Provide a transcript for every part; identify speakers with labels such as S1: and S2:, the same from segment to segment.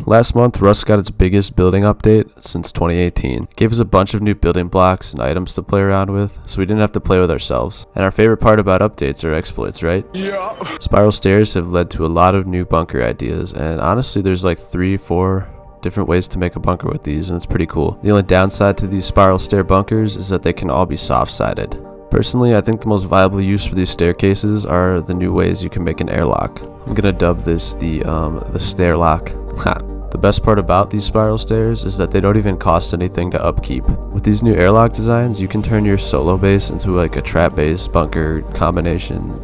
S1: Last month, Rust got its biggest building update since 2018. It gave us a bunch of new building blocks and items to play around with, so we didn't have to play with ourselves. And our favorite part about updates are exploits, right? Yeah. Spiral stairs have led to a lot of new bunker ideas, and honestly, there's like 3-4 different ways to make a bunker with these, and it's pretty cool. The only downside to these spiral stair bunkers is that they can all be soft-sided. Personally, I think the most viable use for these staircases are the new ways you can make an airlock. I'm gonna dub this the stair lock. The best part about these spiral stairs is that they don't even cost anything to upkeep. With these new airlock designs, you can turn your solo base into like a trap base bunker combination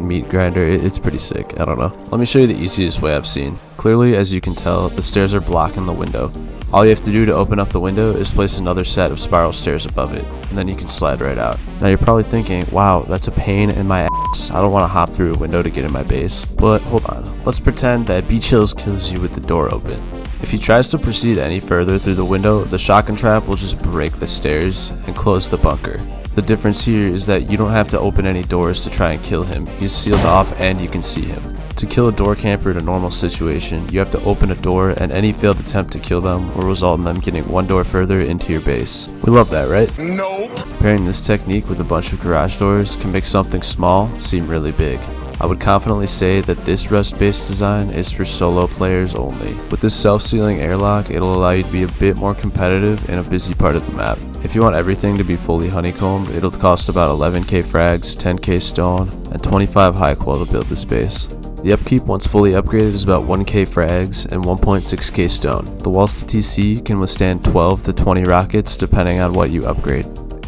S1: meat grinder. It's pretty sick. I don't know. Let me show you the easiest way I've seen. Clearly, as you can tell, the stairs are blocking the window. All you have to do to open up the window is place another set of spiral stairs above it, and then you can slide right out. Now you're probably thinking, wow, that's a pain in my ass. I don't want to hop through a window to get in my base. But hold on, let's pretend that Beach Hills kills you with the door open. If he tries to proceed any further through the window, the shotgun trap will just break the stairs and close the bunker. The difference here is that you don't have to open any doors to try and kill him. He's sealed off and you can see him. To kill a door camper in a normal situation, you have to open a door, and any failed attempt to kill them will result in them getting one door further into your base. We love that, right? Nope. Pairing this technique with a bunch of garage doors can make something small seem really big. I would confidently say that this Rust-based design is for solo players only. With this self-sealing airlock, it'll allow you to be a bit more competitive in a busy part of the map. If you want everything to be fully honeycombed, it'll cost about 11k frags, 10k stone, and 25 high qual to build this base. The upkeep once fully upgraded is about 1k frags and 1.6k stone. The walls to TC can withstand 12 to 20 rockets depending on what you upgrade.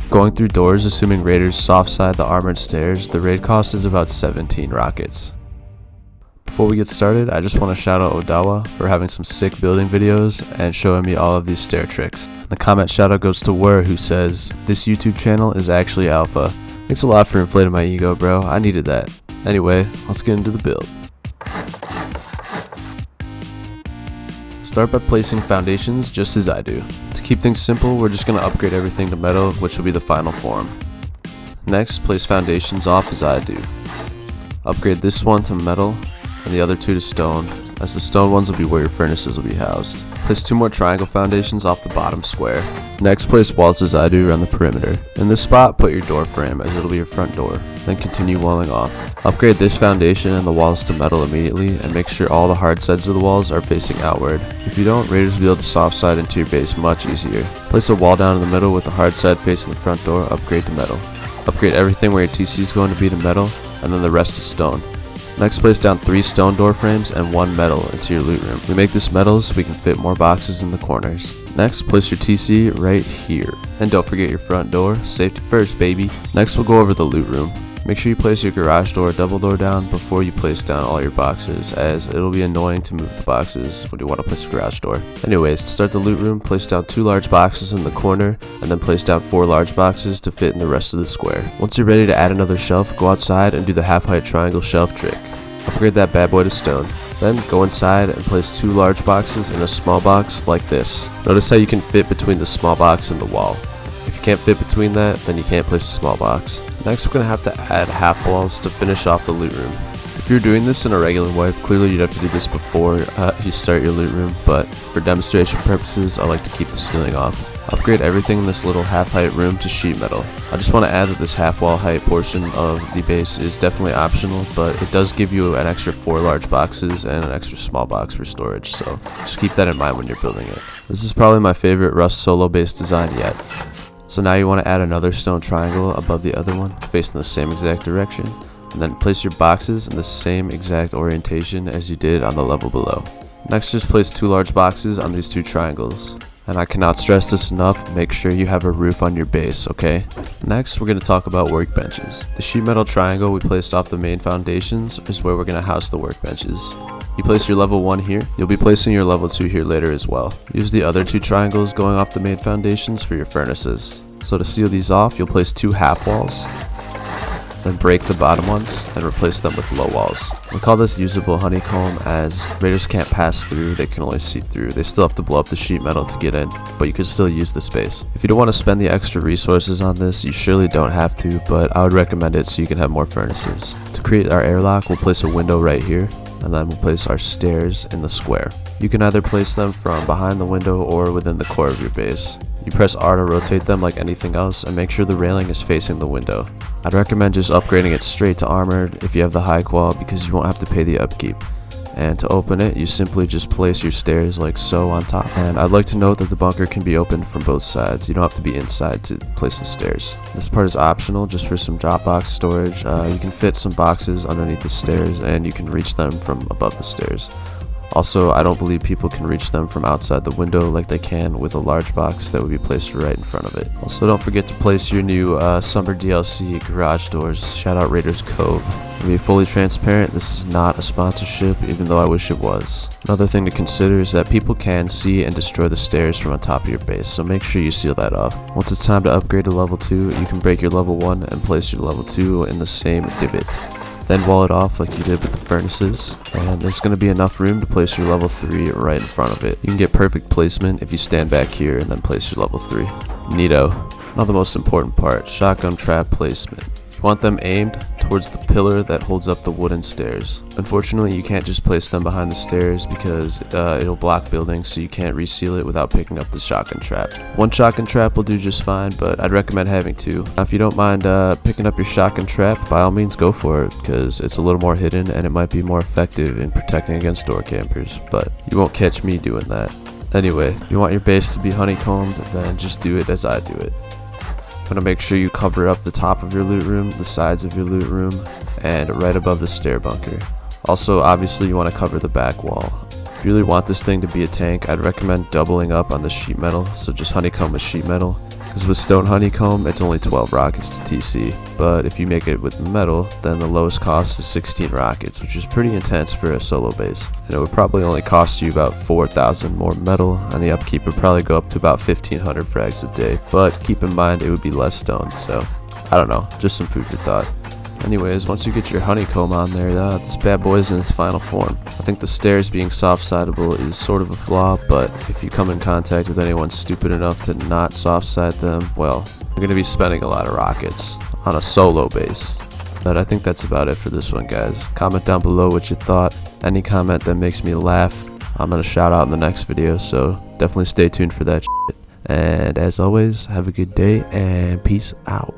S1: Going through doors, assuming raiders soft side the armored stairs, the raid cost is about 17 rockets. Before we get started, I just want to shout out Odawa for having some sick building videos and showing me all of these stair tricks. The comment shout out goes to Wur, who says, "This YouTube channel is actually alpha. Thanks a lot for inflating my ego, bro. I needed that." Anyway, let's get into the build. Start by placing foundations just as I do. To keep things simple, we're just going to upgrade everything to metal, which will be the final form. Next, place foundations off as I do. Upgrade this one to metal and the other two to stone, as the stone ones will be where your furnaces will be housed. Place 2 more triangle foundations off the bottom square. Next, place walls as I do around the perimeter. In this spot, put your door frame, as it'll be your front door. Then continue walling off. Upgrade this foundation and the walls to metal immediately, and make sure all the hard sides of the walls are facing outward. If you don't, raiders will be able to soft side into your base much easier. Place a wall down in the middle with the hard side facing the front door, upgrade to metal. Upgrade everything where your TC is going to be to metal, and then the rest to stone. Next, place down 3 stone door frames and 1 metal into your loot room. We make this metal so we can fit more boxes in the corners. Next, place your TC right here. And don't forget your front door, safety first, baby. Next, we'll go over the loot room. Make sure you place your garage door double door down before you place down all your boxes, as it'll be annoying to move the boxes when you want to place a garage door. Anyways, to start the loot room, place down 2 large boxes in the corner, and then place down 4 large boxes to fit in the rest of the square. Once you're ready to add another shelf, go outside and do the half-height triangle shelf trick. Upgrade that bad boy to stone. Then go inside and place 2 large boxes in a small box like this. Notice how you can fit between the small box and the wall. If you can't fit between that, then you can't place a small box. Next, we're going to have to add half walls to finish off the loot room. If you're doing this in a regular wipe, clearly you'd have to do this before you start your loot room, but for demonstration purposes, I like to keep the ceiling off. Upgrade everything in this little half-height room to sheet metal. I just want to add that this half-wall height portion of the base is definitely optional, but it does give you an extra 4 large boxes and an extra small box for storage, so just keep that in mind when you're building it. This is probably my favorite Rust solo base design yet. So now you want to add another stone triangle above the other one, facing the same exact direction, and then place your boxes in the same exact orientation as you did on the level below. Next, just place 2 large boxes on these 2 triangles. And I cannot stress this enough, make sure you have a roof on your base, okay? Next, we're going to talk about workbenches. The sheet metal triangle we placed off the main foundations is where we're going to house the workbenches. You place your level 1 here, you'll be placing your level 2 here later as well. Use the other 2 triangles going off the main foundations for your furnaces. So to seal these off, you'll place 2 half walls, then break the bottom ones and replace them with low walls. We call this usable honeycomb, as raiders can't pass through, they can only see through. They still have to blow up the sheet metal to get in, but you can still use the space. If you don't want to spend the extra resources on this, you surely don't have to, but I would recommend it so you can have more furnaces. To create our airlock, we'll place a window right here, and then we'll place our stairs in the square. You can either place them from behind the window or within the core of your base. You press R to rotate them like anything else, and make sure the railing is facing the window. I'd recommend just upgrading it straight to armored if you have the high qual, because you won't have to pay the upkeep. And to open it, you simply just place your stairs like so on top. And I'd like to note that the bunker can be opened from both sides. You don't have to be inside to place the stairs. This part is optional, just for some drop box storage. You can fit some boxes underneath the stairs, and you can reach them from above the stairs. Also, I don't believe people can reach them from outside the window like they can with a large box that would be placed right in front of it. Also, don't forget to place your new summer DLC garage doors. Shout out Raiders Cove. To be fully transparent, this is not a sponsorship, even though I wish it was. Another thing to consider is that people can see and destroy the stairs from on top of your base, so make sure you seal that off. Once it's time to upgrade to level 2, you can break your level 1 and place your level 2 in the same divot. Then wall it off like you did with the furnaces, and there's going to be enough room to place your level 3 right in front of it. You can get perfect placement if you stand back here and then place your level 3. Neato. Now the most important part, shotgun trap placement. You want them aimed towards the pillar that holds up the wooden stairs. Unfortunately, you can't just place them behind the stairs because it'll block buildings, so you can't reseal it without picking up the shotgun trap. One shotgun trap will do just fine, but I'd recommend having 2. Now, if you don't mind picking up your shotgun trap, by all means go for it, because it's a little more hidden and it might be more effective in protecting against door campers, but you won't catch me doing that. Anyway, if you want your base to be honeycombed, then just do it as I do it. You want to make sure you cover up the top of your loot room, the sides of your loot room, and right above the stair bunker. Also, obviously, you want to cover the back wall. If you really want this thing to be a tank, I'd recommend doubling up on the sheet metal, so just honeycomb with sheet metal. Because with stone honeycomb, it's only 12 rockets to TC, but if you make it with metal, then the lowest cost is 16 rockets, which is pretty intense for a solo base. And it would probably only cost you about 4,000 more metal, and the upkeep would probably go up to about 1,500 frags a day, but keep in mind it would be less stone, so I don't know, just some food for thought. Anyways, once you get your honeycomb on there, this bad boy is in its final form. I think the stairs being soft-sidable is sort of a flaw, but if you come in contact with anyone stupid enough to not soft-side them, well, you're going to be spending a lot of rockets on a solo base. But I think that's about it for this one, guys. Comment down below what you thought. Any comment that makes me laugh, I'm going to shout out in the next video, so definitely stay tuned for that shit. And as always, have a good day, and peace out.